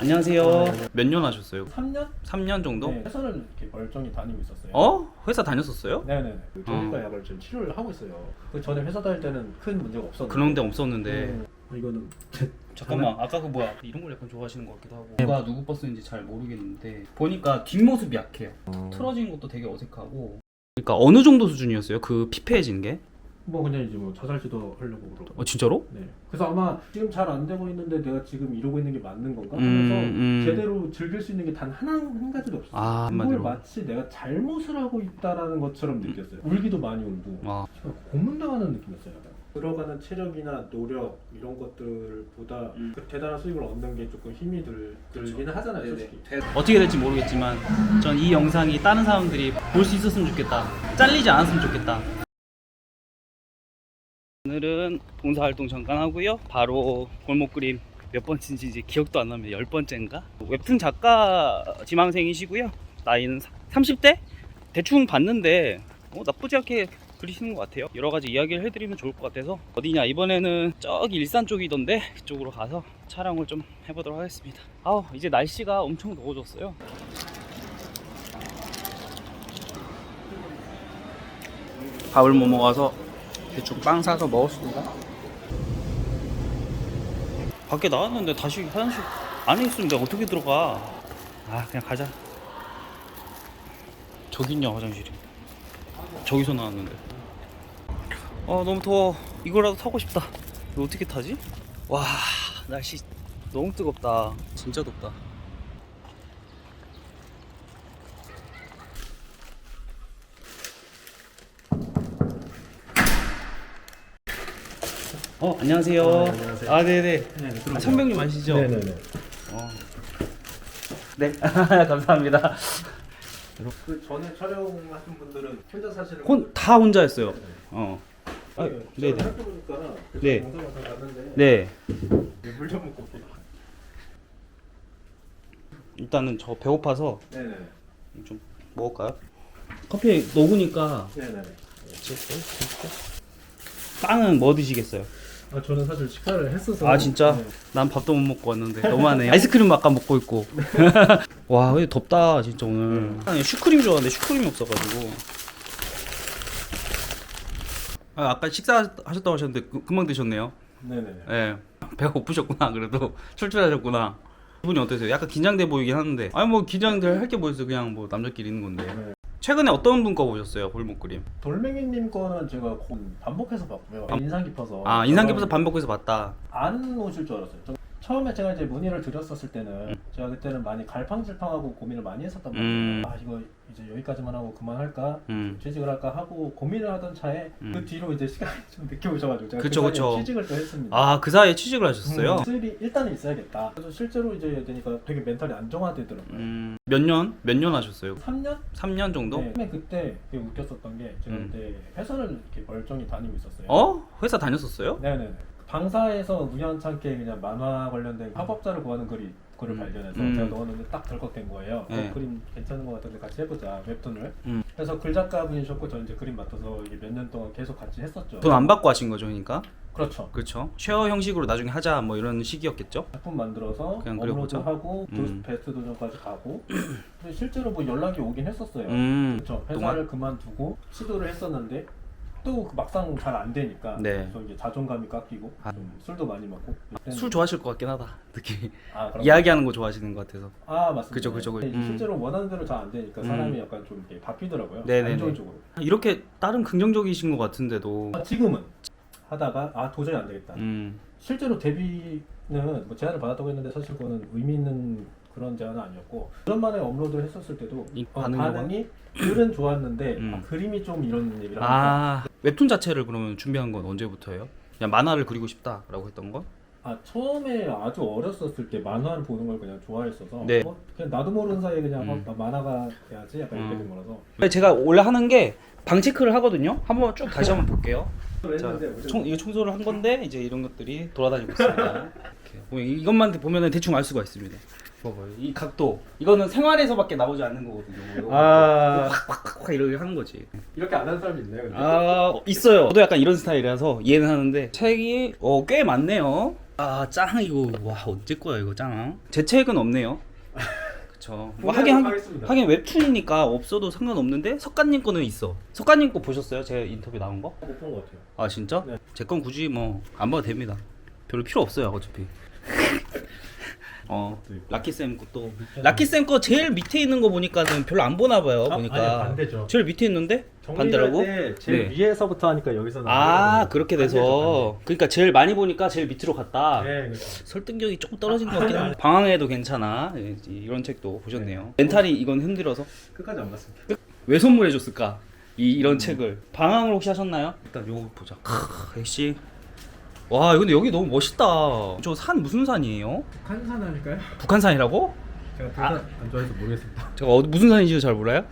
안녕하세요. 네. 몇 년 하셨어요? 3년? 3년 정도? 네, 회사를 이렇게 멀쩡히 다니고 있었어요. 회사 다녔었어요? 네네네. 그 정신과 약을 지금 치료를 하고 있어요. 그 전에 회사 다닐 때는 큰 문제가 없었는데. 그런 데 없었는데. 이거는 잠깐만, 아까 그 뭐야? 이런 걸 약간 좋아하시는 것 같기도 하고. 누가 누구 버스인지 잘 모르겠는데 보니까 뒷모습이 약해요. 틀어지는 것도 되게 어색하고. 그러니까 어느 정도 수준이었어요? 그 피폐해진 게? 뭐 그냥 이제 뭐 자살시도 하려고 그러고. 진짜로? 네. 그래서 아마 지금 잘 안 되고 있는데 내가 지금 이러고 있는 게 맞는 건가 하면서 제대로 즐길 수 있는 게 단 한 가지도 없었어요. 아, 그걸 한마디로. 마치 내가 잘못을 하고 있다라는 것처럼 느꼈어요. 울기도 많이 울고. 아. 고문당하는 느낌이었어요. 약간. 들어가는 체력이나 노력 이런 것들보다 그 대단한 수익을 얻는 게 조금 힘이 들기는 하잖아요, 솔직히. 어떻게 될지 모르겠지만 전 이 영상이 다른 사람들이 볼 수 있었으면 좋겠다. 잘리지 않았으면 좋겠다. 오늘은 봉사활동 잠깐 하고요. 바로 골목 그림 몇 번째인지 이제 기억도 안 나면 10번째인가? 웹툰 작가 지망생이시고요. 나이는 30대? 대충 봤는데 나쁘지 않게 그리시는 것 같아요. 여러 가지 이야기를 해드리면 좋을 것 같아서. 어디냐, 이번에는 저기 일산 쪽이던데 그쪽으로 가서 촬영을 좀 해보도록 하겠습니다. 이제 날씨가 엄청 더워졌어요. 밥을 못 먹어서 대충 빵 사서 먹었습니다. 밖에 나왔는데 다시 화장실 안에 있으면 내가 어떻게 들어가. 그냥 가자. 저기 있냐, 화장실이. 저기서 나왔는데. 너무 더워. 이거라도 타고 싶다. 이거 어떻게 타지? 와, 날씨 너무 뜨겁다. 진짜 덥다. 안녕하세요. 안녕하세요. 네네. 천병님 아시죠? 네네네. 네. 감사합니다. 그 전에 촬영하신 분들은 혼자 사시는 다 혼자 했어요. 네네. 네네. 생각해보니까 네. 영상을 봤는데 네. 물 좀 먹고 올게요. 일단은 저 배고파서 네네. 좀 먹을까요? 커피에 녹으니까. 네네. 빵은 뭐 드시겠어요? 저는 사실 식사를 했어서. 진짜? 네. 난 밥도 못 먹고 왔는데 너무하네. 아이스크림 아까 먹고 있고. 와, 근데 덥다 진짜 오늘. 슈크림 좋아하는데 슈크림이 없어가지고. 아까 식사하셨다고 하셨는데 금방 드셨네요. 네네네. 예. 배가 고프셨구나. 그래도 출출하셨구나. 기분이 어떠세요? 약간 긴장돼 보이긴 하는데. 뭐 긴장될 할 게 뭐 있어. 그냥 뭐 남자끼리 있는 건데. 네. 최근에 어떤 분 거 보셨어요? 골목 그림. 돌멩이님 거는 제가 반복해서 봤고요. 인상 깊어서. 인상 깊어서 반복해서 봤다. 안 오실 줄 알았어요. 처음에 제가 이제 문의를 드렸었을 때는 제가 그때는 많이 갈팡질팡하고 고민을 많이 했었단 말이에요. 이거 이제 여기까지만 하고 그만할까 취직을 할까 하고 고민을 하던 차에 그 뒤로 이제 시간이 좀 늦게 오셔가지고 제가 그쵸, 그 그쵸. 사이에 취직을 또 했습니다. 그 사이에 취직을 하셨어요? 수입이 일단은 있어야겠다. 그래서 실제로 이제 되니까 되게 멘탈이 안정화되더라고요. 몇 년 하셨어요? 3년? 3년 정도? 네. 처음에 그때 되게 웃겼었던 게 제가 그때 회사를 이렇게 멀쩡히 다니고 있었어요. 회사 다녔었어요? 네네. 방사에서 우연찮게 그냥 만화 관련된 협업자를 구하는 글을 발견해서 제가 넣었는데 딱 덜컥된 거예요. 네. 그림 괜찮은 것 같은데 같이 해보자, 웹툰을. 그래서 글 작가분이셨고 저는 이제 그림 맡아서 이게 몇 년 동안 계속 같이 했었죠. 돈 안 받고 하신 거죠, 그러니까? 그렇죠. 그렇죠. 쉐어 형식으로 나중에 하자 뭐 이런 식이었겠죠? 작품 만들어서 그냥 그려보자. 업로드하고 베스트 도전까지 가고 근데 실제로 뭐 연락이 오긴 했었어요. 그렇죠. 회사를 그만두고 시도를 했었는데 또 막상 잘 안 되니까 네. 그래서 이제 자존감이 깎이고 좀 술도 많이 먹고 술 좋아하실 것 같긴 하다. 느낌이. 그런가요? 이야기하는 거 좋아하시는 것 같아서. 맞습니다. 그죠. 실제로 원하는 대로 잘 안 되니까 사람이 약간 좀 이렇게 바뀌더라고요. 네네네. 안 좋은 쪽으로. 이렇게 다른 긍정적이신 것 같은데도. 지금은 하다가 도저히 안 되겠다. 실제로 데뷔는 뭐 제안을 받았다고 했는데 사실 그거는 의미 있는 그런 제안은 아니었고 오랜만에 업로드를 했었을 때도 반응이 글은 좋았는데 그림이 좀 이런 얘기를 하니까 웹툰 자체를 그러면 준비한 건 언제부터예요? 그냥 만화를 그리고 싶다라고 했던 건? 처음에 아주 어렸었을 때 만화를 보는 걸 그냥 좋아했어서 네. 그냥 나도 모르는 사이에 그냥 만화가 돼야지 약간 이렇게 된 거라서 제가 원래 하는 게 방 체크를 하거든요. 한번 쭉 다시 한번 볼게요. 자, 했는데 이거 청소를 한 건데 이제 이런 것들이 돌아다니고 있습니다. 이렇게. 뭐 이것만 보면은 대충 알 수가 있습니다. 봐봐요. 이 각도 이거는 생활에서밖에 나오지 않는 거거든요. 확 이렇게 하는 거지. 이렇게 안 하는 사람이 있나요? 근데? 있어요. 저도 약간 이런 스타일이라서 이해는 하는데 책이 꽤 많네요. 아, 짱 이거 와 언제 거야 이거 짱. 제 책은 없네요. 그쵸. 뭐 하겠습니다. 하긴 웹툰이니까 없어도 상관없는데 석가님 거는 있어. 석가님 거 보셨어요? 제 인터뷰 나온 거? 못 본 것 같아요. 아 진짜? 네. 제 건 굳이 뭐 안 봐도 됩니다. 별로 필요 없어요 어차피. 라키 쌤 것도 라키 쌤 거 제일 밑에 있는 거 보니까는 별로 안 보나 봐요. 보니까 아니, 반대죠. 제일 밑에 있는데 반대라고? 제일 네. 위에서부터 하니까 여기서는 아 그렇게 돼서 반대죠, 그러니까 제일 많이 보니까 제일 밑으로 갔다. 반대. 네, 그렇죠. 설득력이 조금 떨어진 것 같긴 한데 방황해도 괜찮아. 예, 이런 책도 보셨네요. 멘탈이 이건 힘들어서 끝까지 안 봤습니다. 왜 선물해줬을까? 이런 책을 방황을 혹시 하셨나요? 일단 요거 보자. 역시 와 근데 여기 너무 멋있다. 저 산 무슨 산이에요? 북한산 아닐까요? 북한산이라고? 제가 북한 안 좋아해서 모르겠습니다. 제가 무슨 산인지도 잘 몰라요?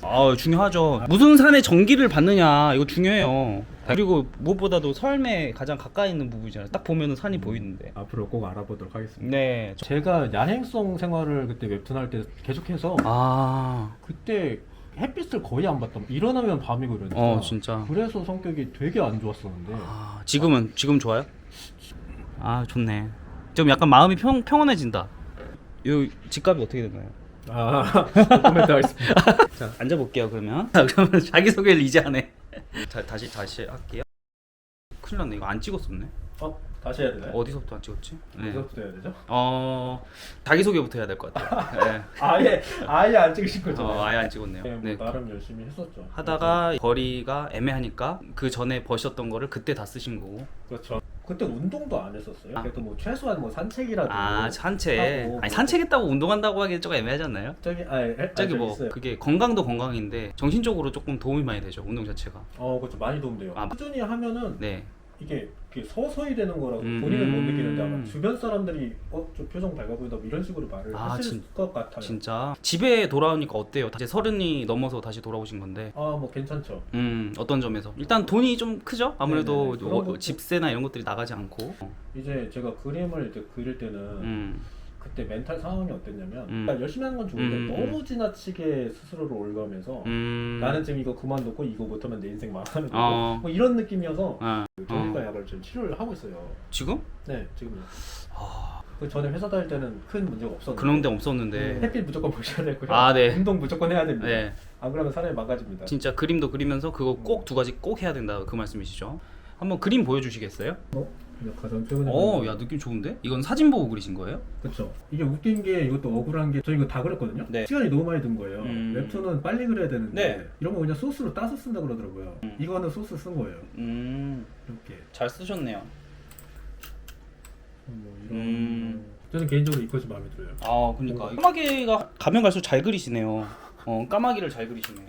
아 중요하죠. 무슨 산에 전기를 받느냐 이거 중요해요. 그리고 무엇보다도 삶에 가장 가까이 있는 부분이잖아요. 딱 보면은 산이 보이는데. 앞으로 꼭 알아보도록 하겠습니다. 네. 제가 야행성 생활을 그때 웹툰 할 때 계속해서 그때 햇빛을 거의 안 봤던. 일어나면 밤이고 이러니까. 진짜. 그래서 성격이 되게 안 좋았었는데. 지금 좋아요? 아 좋네. 좀 약간 마음이 평온해진다. 요 집값이 어떻게 되나요? 코멘트 하겠습니다. 자 앉아볼게요 그러면. 그러면 자기 소개를 이제 하네. 자 다시 할게요. 큰일 났네 이거 안 찍었었네. 다시 해야 되나요? 어디서부터 안 찍었지? 네. 어디서부터 해야 되죠? 자기 소개부터 해야 될 것 같아요. 네. 아예 안 찍으신 거죠? 아예 안 찍었네요. 네, 뭐 네. 나름 열심히 했었죠. 하다가 거리가 애매하니까 그 전에 버셨던 거를 그때 다 쓰신 거고. 그렇죠. 그때 운동도 안 했었어요. 그래도 뭐 최소한 뭐 산책이라도. 산책. 하고. 아니 산책했다고 운동한다고 하기엔 조금 애매하지 않나요? 저기 뭐 있어요. 그게 건강도 건강인데 정신적으로 조금 도움이 많이 되죠 운동 자체가. 그렇죠. 많이 도움돼요. 꾸준히 하면은 네. 이게 서서히 되는 거라고 음, 본인은 못 느끼는데 아마 주변 사람들이 저 표정 밝아 보인다 뭐 이런 식으로 말을 하실 것 같아요. 진짜 집에 돌아오니까 어때요? 이제 30이 넘어서 다시 돌아오신 건데. 뭐 괜찮죠. 어떤 점에서? 일단 돈이 좀 크죠? 아무래도 네네네. 그런 것도- 집세나 이런 것들이 나가지 않고. 이제 제가 그림을 이제 그릴 때는 그때 멘탈 상황이 어땠냐면 그러니까 열심히 하는 건 좋은데 너무 지나치게 스스로를 올가면서 나는 지금 이거 그만두고 이거 못하면 내 인생 망하는 거고 뭐 이런 느낌이어서 정신과 약을 좀 치료를 하고 있어요. 지금? 네, 지금요. 그 전에 회사 다닐 때는 큰 문제가 없었는데 그런 데 없었는데. 햇빛 무조건 보셔야 되고요. 네. 운동 무조건 해야 됩니다. 네. 안 그러면 사람이 망가집니다. 진짜 그림도 그리면서 그거 꼭 두 가지 꼭 해야 된다 그 말씀이시죠? 한번 그림 보여주시겠어요? 가장 최근에 야 느낌 좋은데? 이건 사진 보고 그리신 거예요? 그렇죠. 이게 웃긴 게 이것도 억울한 게 저 이거 다 그렸거든요. 네. 시간이 너무 많이 든 거예요. 웹툰은 빨리 그려야 되는데 네. 이런 거 그냥 소스로 따서 쓴다 그러더라고요. 이거는 소스 쓴 거예요. 이렇게 잘 쓰셨네요. 뭐 이런 저는 개인적으로 이 컷이 마음에 들어요. 그러니까 까마귀가 가면 갈수록 잘 그리시네요. 까마귀를 잘 그리시네요.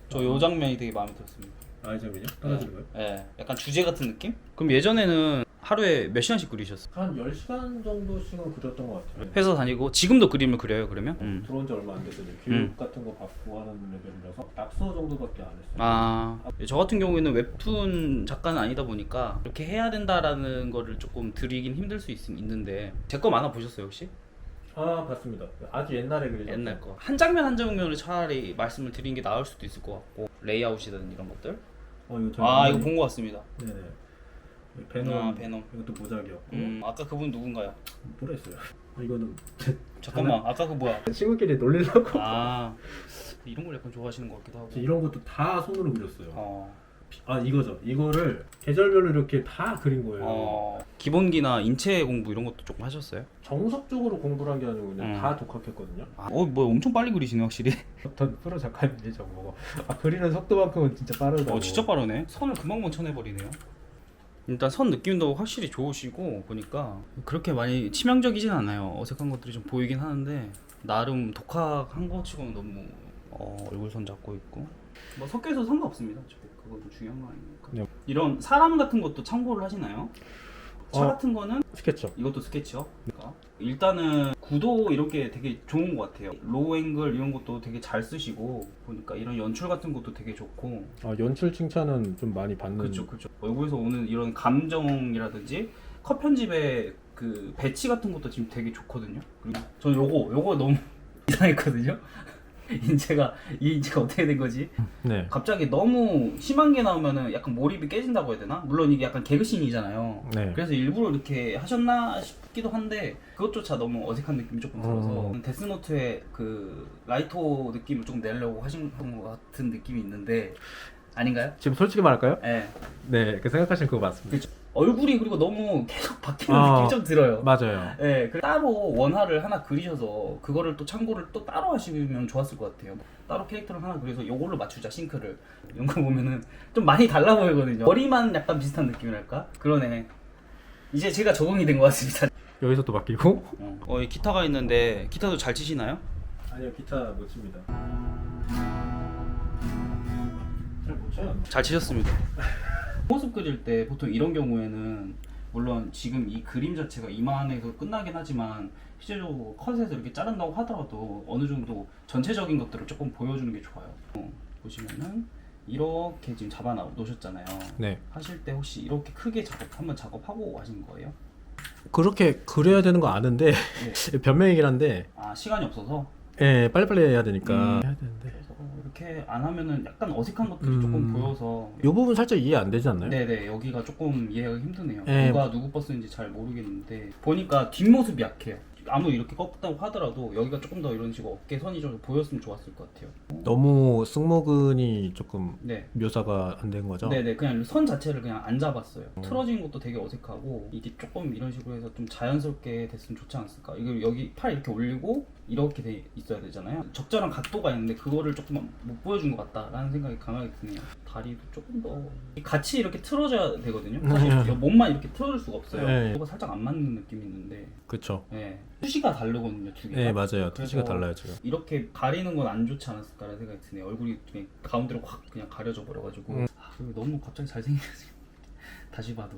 저 요 장면이 되게 마음에 들었습니다. 이 점이요? 떨어지는 거요? 네, 약간 주제 같은 느낌? 그럼 예전에는 하루에 몇 시간씩 그리셨어요? 한 10시간 정도씩은 그렸던 것 같아요. 회사 다니고 지금도 그림을 그려요 그러면? 들어온 지 얼마 안 돼서 이제 교육 같은 거 받고 하는 레벨이라서 낙서 정도밖에 안 했어요. 저 같은 경우에는 웹툰 작가는 아니다 보니까 이렇게 해야 된다라는 거를 조금 드리긴 힘들 수 있는데 제 거 만화 보셨어요 혹시? 봤습니다. 아주 옛날에 그리죠. 옛날 거. 한 장면 한 장면을 차라리 말씀을 드리는 게 나을 수도 있을 것 같고 레이아웃이든 이런 것들. 이거 본 것 같습니다. 네네. 베놈. 베놈. 이것도 모작이었고. 아까 그분 누군가요? 뭐랬어요? 이거는 잠깐만 아까 그 뭐야? 친구끼리 놀리려고. 이런 걸 약간 좋아하시는 것 같기도 하고. 이런 것도 다 손으로 그렸어요. 이거죠. 이거를 계절별로 이렇게 다 그린 거예요. 기본기나 인체 공부 이런 것도 조금 하셨어요? 정석적으로 공부를 한 게 아니고 그냥 다 독학했거든요. 뭐 엄청 빨리 그리시네 확실히. 더 프로 작가님이 저거 그리는 속도만큼은 진짜 빠르다고. 진짜 빠르네. 선을 금방 쳐내버리네요. 일단 선 느낌도 확실히 좋으시고 보니까 그렇게 많이 치명적이진 않아요. 어색한 것들이 좀 보이긴 하는데 나름 독학한 거 치고는 너무 얼굴선 잡고 있고 뭐 섞여 있어도 상관없습니다. 그것도 중요한 거 아니니까. 이런 사람 같은 것도 참고를 하시나요? 차 같은 거는 스케쳐. 이것도 스케치요. 그러니까 일단은 구도 이렇게 되게 좋은 것 같아요. 로우 앵글 이런 것도 되게 잘 쓰시고 보니까 이런 연출 같은 것도 되게 좋고. 연출 칭찬은 좀 많이 받는. 그렇죠. 얼굴에서 오는 이런 감정이라든지 컷 편집의 그 배치 같은 것도 지금 되게 좋거든요. 그리고 저는 요거 너무 이상했거든요. 인체가 이 인체가 어떻게 된 거지? 네. 갑자기 너무 심한 게 나오면은 약간 몰입이 깨진다고 해야 되나? 물론 이게 약간 개그씬이잖아요. 네. 그래서 일부러 이렇게 하셨나 싶기도 한데 그것조차 너무 어색한 느낌이 조금 들어서 데스노트의 그 라이토 느낌을 조금 내려고 하신 것 같은 느낌이 있는데 아닌가요? 지금 솔직히 말할까요? 네. 네, 그 생각하시는 그거 맞습니다. 그렇죠. 얼굴이 그리고 너무 계속 바뀌는 아, 느낌이 좀 들어요. 맞아요. 네, 따로 원화를 하나 그리셔서 그거를 또 참고를 또 따로 하시면 좋았을 것 같아요. 따로 캐릭터를 하나 그려서 요걸로 맞추자 싱크를 이런 거 보면은 좀 많이 달라 보이거든요. 머리만 약간 비슷한 느낌이랄까? 그러네. 이제 제가 적응이 된 것 같습니다. 여기서 또 바뀌고? 이 기타가 있는데 기타도 잘 치시나요? 아니요, 기타 못 칩니다. 잘 못 쳐요. 잘 치셨습니다. 모습 그릴 때 보통 이런 경우에는 물론 지금 이 그림 자체가 이만해서 끝나긴 하지만 실제로 컷에서 이렇게 자른다고 하더라도 어느 정도 전체적인 것들을 조금 보여주는 게 좋아요. 보시면은 이렇게 지금 잡아 놓으셨잖아요. 네. 하실 때 혹시 이렇게 크게 한번 작업하고 하신 거예요? 그렇게 그려야 되는 거 아는데 변명이긴 한데 아 시간이 없어서? 예, 빨리빨리 해야 되니까 해야 되는데 그래서 이렇게 안 하면은 약간 어색한 것들이 조금 보여서 이 부분 살짝 이해 안 되지 않나요? 네네 여기가 조금 이해가 힘드네요. 예. 누가 누구 버스인지 잘 모르겠는데 보니까 뒷모습이 약해요. 아무 이렇게 꺾다고 하더라도 여기가 조금 더 이런 식으로 어깨선이 좀 보였으면 좋았을 것 같아요. 너무 승모근이 조금 네. 묘사가 안 된 거죠? 네네 그냥 선 자체를 그냥 안 잡았어요. 틀어진 것도 되게 어색하고 이게 조금 이런 식으로 해서 좀 자연스럽게 됐으면 좋지 않았을까. 이걸 여기 팔 이렇게 올리고 이렇게 돼 있어야 되잖아요. 적절한 각도가 있는데 그거를 조금 못 보여준 것 같다라는 생각이 강하게 드네요. 다리도 조금 더 같이 이렇게 틀어져야 되거든요. 사실 몸만 이렇게 틀어줄 수가 없어요. 네. 그거가 살짝 안 맞는 느낌이 있는데 그쵸. 네. 투시가 다르거든요 두 개가. 네, 맞아요. 그래서 투시가 달라요 지금. 이렇게 가리는 건 안 좋지 않았을까라는 생각이 드네요. 얼굴이 그냥 가운데로 확 그냥 가려져 버려가지고 그리고 너무 갑자기 잘생겼어요. 다시 봐도.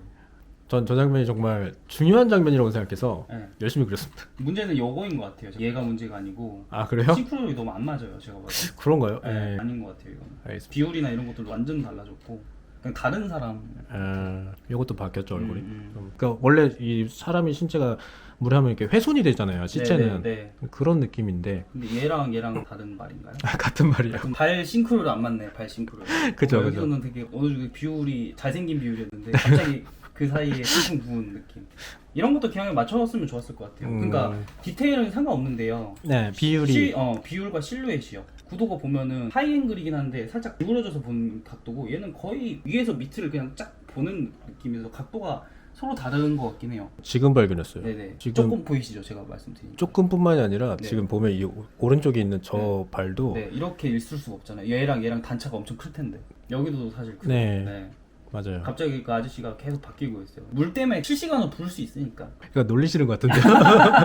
전 저 장면이 정말 중요한 장면이라고 생각해서 네. 열심히 그렸습니다. 문제는 요거인 것 같아요. 얘가 문제가 아니고 아, 그래요? 싱크로율이 너무 안 맞아요. 제가 봐도. 그런가요? 네, 네. 아닌 것 같아요. 이건. 알겠습니다. 비율이나 이런 것들도 완전 달라졌고 그냥 다른 사람. 요것도 바뀌었죠 얼굴이. 음. 그러니까 원래 이 사람이 신체가 물에 하면 이렇게 훼손이 되잖아요. 시체는 네. 그런 느낌인데 근데 얘랑 다른 말인가요? 같은 말이에요. 그럼 발 싱크로율 안 맞네. 발 싱크로율. 그죠, 그죠. 여기서는 되게 어느 정도 비율이 잘생긴 비율이었는데 갑자기 그 사이에 퉁퉁 부은 느낌. 이런 것도 그냥 맞춰줬으면 좋았을 것 같아요. 그러니까 디테일은 상관없는데요. 네, 비율이 비율과 실루엣이요. 구도가 보면은 하이앵글이긴 한데 살짝 기울어져서 본 각도고 얘는 거의 위에서 밑을 그냥 쫙 보는 느낌이어서 각도가 서로 다른 것 같긴 해요. 지금 발견했어요. 네네. 지금 조금 보이시죠? 제가 말씀드린. 조금뿐만이 아니라 네. 지금 보면 이 오른쪽에 있는 저 발도 네, 이렇게 있을 수가 없잖아요. 얘랑 단차가 엄청 클 텐데. 여기도 사실 크고. 네. 맞아요. 갑자기 그 아저씨가 계속 바뀌고 있어요. 물 때문에 실시간으로 부을 수 있으니까. 그러니까 놀리시는 것 같은데.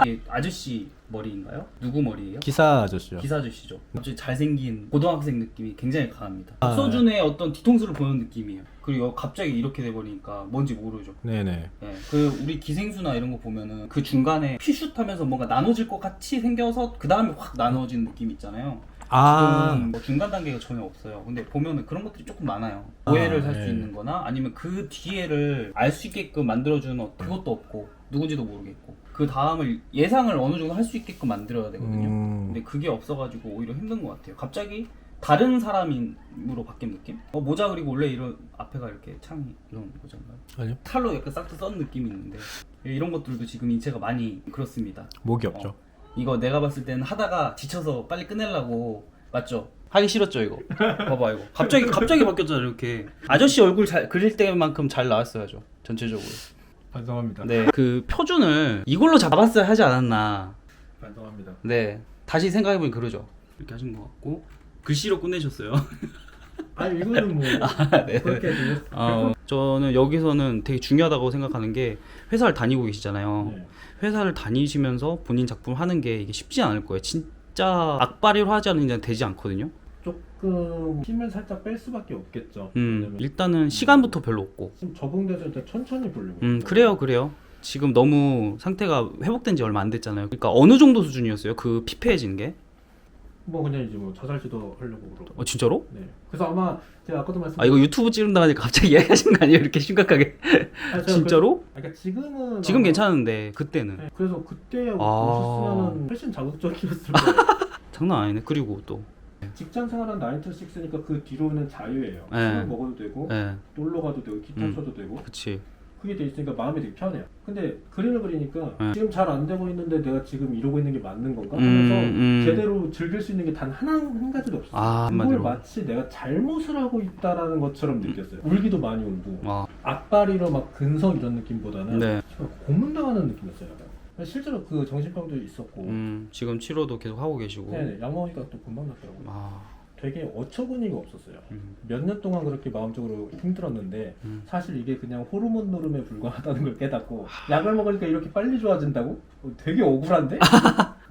이게 아저씨 머리인가요? 누구 머리예요? 기사 아저씨요. 기사 아저씨죠. 갑자기 잘생긴 고등학생 느낌이 굉장히 강합니다. 아, 박서준의 어떤 뒤통수를 보는 느낌이에요. 그리고 갑자기 이렇게 돼버리니까 뭔지 모르죠. 네네. 네, 그 우리 기생수나 이런 거 보면은 그 중간에 피슛하면서 뭔가 나눠질 것 같이 생겨서 그 다음에 확 나눠진 느낌 있잖아요. 지금 뭐 중간 단계가 전혀 없어요. 근데 보면은 그런 것들이 조금 많아요. 오해를 살 수 네. 있는 거나 아니면 그 뒤에를 알 수 있게끔 만들어주는 그것도 없고 누군지도 모르겠고 그 다음을 예상을 어느 정도 할 수 있게끔 만들어야 되거든요. 근데 그게 없어가지고 오히려 힘든 것 같아요. 갑자기 다른 사람으로 바뀐 느낌? 모자 그리고 원래 이런 앞에가 이렇게 창이 이런 거잖아요. 아니요. 탈로 약간 싹 썬 느낌이 있는데 이런 것들도 지금 인체가 많이 그렇습니다. 목이 없죠. 이거 내가 봤을 때는 하다가 지쳐서 빨리 끝내려고 맞죠? 하기 싫었죠 이거. 봐봐 이거. 갑자기 바뀌었잖아 이렇게. 아저씨 얼굴 잘 그릴 때만큼 잘 나왔어야죠 전체적으로. 반성합니다. 네. 그 표준을 이걸로 잡았어야 하지 않았나. 반성합니다. 네. 다시 생각해보면 그러죠. 이렇게 하신 것 같고 글씨로 끝내셨어요. 아니 이거는 뭐 네. 그렇게 저는 여기서는 되게 중요하다고 생각하는 게 회사를 다니고 계시잖아요. 네. 회사를 다니시면서 본인 작품 하는 게 이게 쉽지 않을 거예요. 진짜 악바리로 하지 않는 이상 되지 않거든요. 조금 힘을 살짝 뺄 수밖에 없겠죠. 왜냐면 일단은 시간부터 별로 없고. 좀 적응돼서 일단 천천히 보려고. 그래요. 지금 너무 상태가 회복된 지 얼마 안 됐잖아요. 그러니까 어느 정도 수준이었어요? 그 피폐해진 게? 뭐 그냥 이제 뭐 자살시도 하려고 그러고. 진짜로? 네. 그래서 아마 제가 아까도 말씀. 이거 유튜브 찍는다 하니까 갑자기 이야기하시는 거 아니에요? 이렇게 심각하게? 진짜로? 그러니까 지금은 지금 괜찮은데 그때는 네, 그래서 그때 오셨으면은 훨씬 자극적이었을 거예요. 장난 아니네. 그리고 또 직장 생활한 9 to 6니까 그 뒤로는 자유예요. 네. 술 먹어도 되고 네. 놀러 가도 되고 기타 쳐도 되고 그치. 그게 돼 있으니까 마음이 되게 편해요. 근데 그림을 그리니까 네. 지금 잘 안 되고 있는데 내가 지금 이러고 있는 게 맞는 건가 하면서 제대로 즐길 수 있는 게 단 한 가지도 없어요. 아, 그걸 한마디로. 마치 내가 잘못을 하고 있다라는 것처럼 느꼈어요. 울기도 많이 울고 아, 악바리로 막 근성 이런 느낌보다는 네. 고문당하는 느낌이었어요. 약간. 실제로 그 정신병도 있었고 지금 치료도 계속 하고 계시고. 네, 약 먹으니까 또 금방 낫더라고요. 아, 되게 어처구니가 없었어요. 몇 년 동안 그렇게 마음적으로 힘들었는데 사실 이게 그냥 호르몬 노름에 불과하다는 걸 깨닫고 약을 먹으니까 이렇게 빨리 좋아진다고? 되게 억울한데?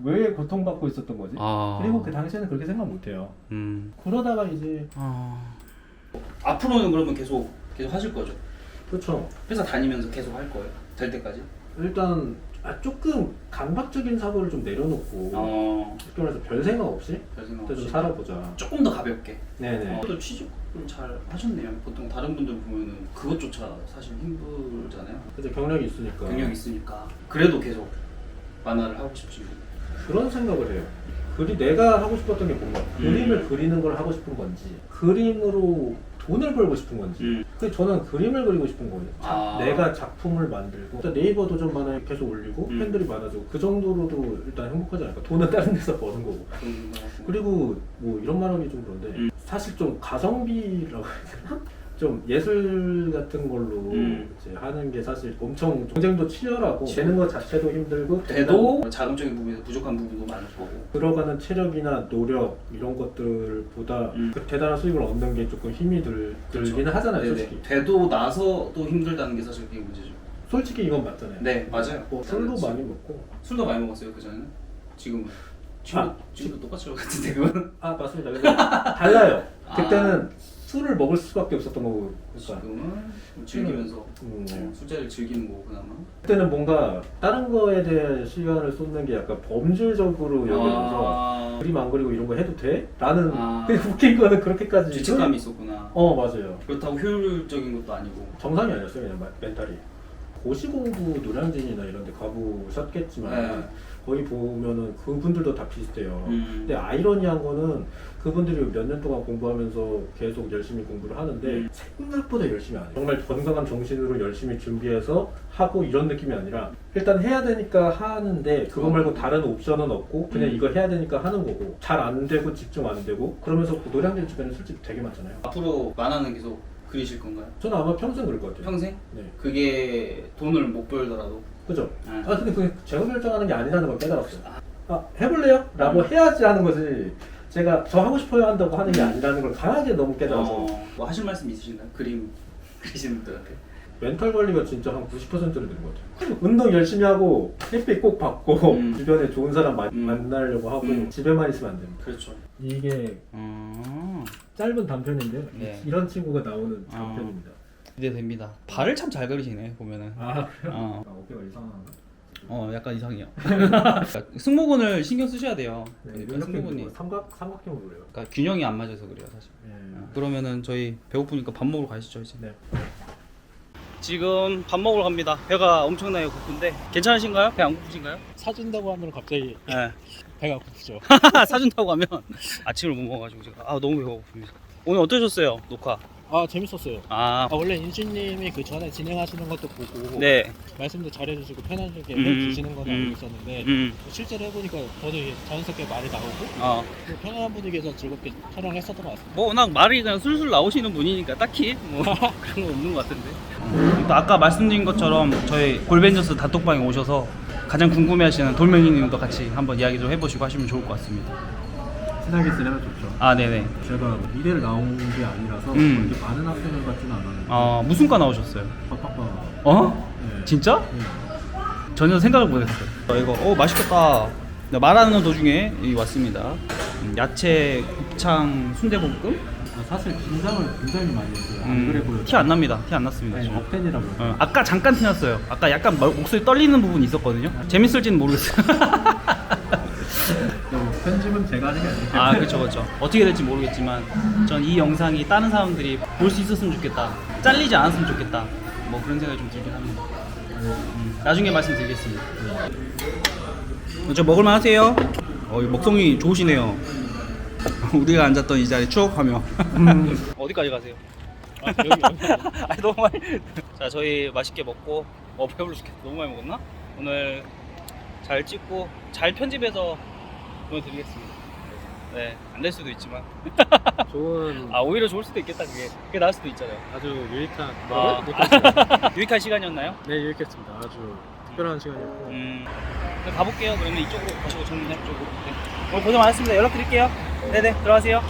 왜 고통받고 있었던 거지? 아. 그리고 그 당시에는 그렇게 생각 못해요. 그러다가 이제 앞으로는 그러면 계속 하실 거죠? 그렇죠. 회사 다니면서 계속 할 거예요? 될 때까지? 일단 조금 강박적인 사고를 좀 내려놓고 쉽게 말해서 별 생각 없이 별 생각 그때 좀 없이 살아보자. 조금 더 가볍게. 네네. 또 취직을 잘 하셨네요. 보통 다른 분들 보면은 그것조차 사실 힘들잖아요. 그래서 경력이 있으니까. 경력이 있으니까. 그래도 계속 만화를 하고 싶으신 분. 그런 생각을 해요. 내가 하고 싶었던 게 뭔가 그림을 그리는 걸 하고 싶은 건지 그림으로 돈을 벌고 싶은 건지 저는 그림을 그리고 싶은 거예요. 내가 작품을 만들고 일단 네이버 도전 만화에 계속 올리고 팬들이 많아지고 그 정도로도 일단 행복하지 않을까. 돈은 다른 데서 버는 거고 그리고 뭐 이런 말하기 좀 그런데 사실 좀 가성비라고 해야 되나? 좀 예술 같은 걸로 이제 하는 게 사실 엄청 경쟁도 치열하고 되는 것 자체도 힘들고 돼도 자금적인 부분에서 부족한 부분도 많을 거고 들어가는 체력이나 노력 이런 것들보다 그 대단한 수익을 얻는 게 조금 힘이 들기는 하잖아요. 네네. 솔직히 돼도 나서도 힘들다는 게 사실 그게 문제죠. 솔직히 이건 맞잖아요. 네 맞아요. 술도 많이 먹고 술도 많이 먹었어요 그전에는? 지금은? 지금도 똑같이 먹을 같은데 그거는? 맞습니다. 근데 달라요. 그때는 술을 먹을 수밖에 없었던 거고 그러니까. 지금은 즐기면서 술자리를 즐기는 거고 그나마 그때는 뭔가 다른 거에 대해 시간을 쏟는 게 약간 범죄적으로 여겨져서 그림 안 그리고 이런 거 해도 돼? 라는 그냥 웃긴 거는 그렇게까지 죄책감이 있었구나. 맞아요. 그렇다고 효율적인 것도 아니고 정상이 아니었어요. 그냥 멘탈이. 고시공부 노량진이나 이런 데 가보셨겠지만 거기 보면은 그분들도 다 비슷해요. 근데 아이러니한 거는 그분들이 몇 년 동안 공부하면서 계속 열심히 공부를 하는데 생각보다 열심히 안 해요. 정말 건강한 정신으로 열심히 준비해서 하고 이런 느낌이 아니라 일단 해야 되니까 하는데 그거 말고 다른 옵션은 없고 그냥 이거 해야 되니까 하는 거고 잘 안 되고 집중 안 되고 그러면서 그 노량진 주변에 솔직히 되게 많잖아요. 앞으로 만화는 계속 그리실 건가요? 저는 아마 평생 그럴 것 같아요. 평생? 네. 그게 돈을 못 벌더라도 그죠? 근데 그게 제가 결정하는 게 아니라는 걸 깨달았어요. 해볼래요? 라고 해야지 하는 거지. 제가 저 하고 싶어요 한다고 하는 게 아니라는 걸 강하게 너무 깨달아서. 뭐 하실 말씀 있으신가요? 그림 그리시는 분들한테? 멘탈 관리가 진짜 한 90%를 되는 것 같아요. 운동 열심히 하고 햇빛 꼭 받고 주변에 좋은 사람 만나려고 하고 집에만 있으면 안 됩니다. 그렇죠. 이게 짧은 단편인데요. 네. 이런 친구가 나오는 단편입니다. 기대됩니다. 발을 참 잘 그리시네 보면은. 그래요? 어깨가 이상한가? 약간 이상해요. 그러니까 승모근을 신경 쓰셔야 돼요. 네, 그러니까 이렇게 승모근이 삼각형으로 그래요. 그러니까 균형이 안 맞아서 그래요 사실. 그러면은 저희 배고프니까 밥 먹으러 가시죠 이제. 네. 지금 밥 먹으러 갑니다. 배가 엄청나게 고픈데 괜찮으신가요? 배 안 고프신가요? 사준다고 하면 갑자기 네. 배가 고프죠. 사준다고 하면 아침을 못 먹어가지고 제가 너무 배가 고픕니다. 오늘 어떠셨어요 녹화? 재밌었어요. 원래 인수님이 그 전에 진행하시는 것도 보고 네. 말씀도 잘해주시고 편하게 해주시는 건 알고 있었는데 실제로 해보니까 저도 자연스럽게 말이 나오고 또 편안한 분위기에서 즐겁게 촬영을 했었던 것 같습니다. 뭐 워낙 말이 그냥 술술 나오시는 분이니까 딱히 뭐 그런 거 없는 것 같은데. 또 아까 말씀드린 것처럼 저희 골벤져스 단톡방에 오셔서 가장 궁금해하시는 돌멩이님도 같이 한번 이야기 좀 해보시고 하시면 좋을 것 같습니다. 친하게 지내면 좋죠. 네네. 제가 미대를 나온 게 아니라서 이렇게 많은 학생을 같지는 않았는데 무슨 과 나오셨어요? 빡빡빡. 네. 진짜? 네. 전혀 생각을 못했어요. 이거 맛있겠다. 말하는 도중에 여기 왔습니다. 야채 곱창 순대볶음. 사실 긴장을 굉장히 많이 했어요. 안 그래 보여요. 티 안 납니다. 티 안 났습니다. 지금. 억텐이라고. 아까 잠깐 티 났어요. 아까 약간 목소리 떨리는 부분이 있었거든요. 재밌을지는 모르겠어요. 편집은 제가 하는 게 아니에요. 그쵸. 어떻게 될지 모르겠지만 전 이 영상이 다른 사람들이 볼 수 있었으면 좋겠다. 잘리지 않았으면 좋겠다. 뭐 그런 생각이 좀 들긴 합니다. 나중에 말씀드리겠습니다. 저 먹을만 하세요? 먹성이 좋으시네요. 우리가 앉았던 이 자리 추억하며. 어디까지 가세요? 아, 여기 아니 너무 많이. 자 저희 맛있게 먹고 배불러 죽겠다. 너무 많이 먹었나? 오늘 잘 찍고 잘 편집해서 보여드리겠습니다. 네, 안 될 수도 있지만 좋은 오히려 좋을 수도 있겠다. 그게 나을 수도 있잖아요. 아주 유익한 유익한 시간이었나요? 네, 유익했습니다. 아주 특별한 시간이었고 그럼 가볼게요. 그러면 이쪽으로 가시고 저는 이쪽으로. 네. 오늘 고생 많았습니다. 연락드릴게요. 네네 들어가세요.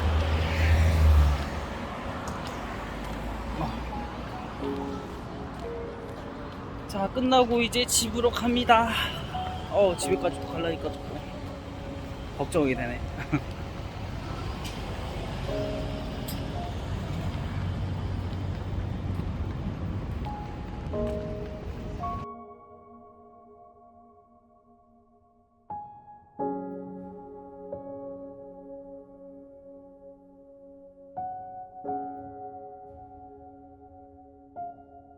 자 끝나고 이제 집으로 갑니다. 집에까지 또 가려니까 또 걱정이 되네.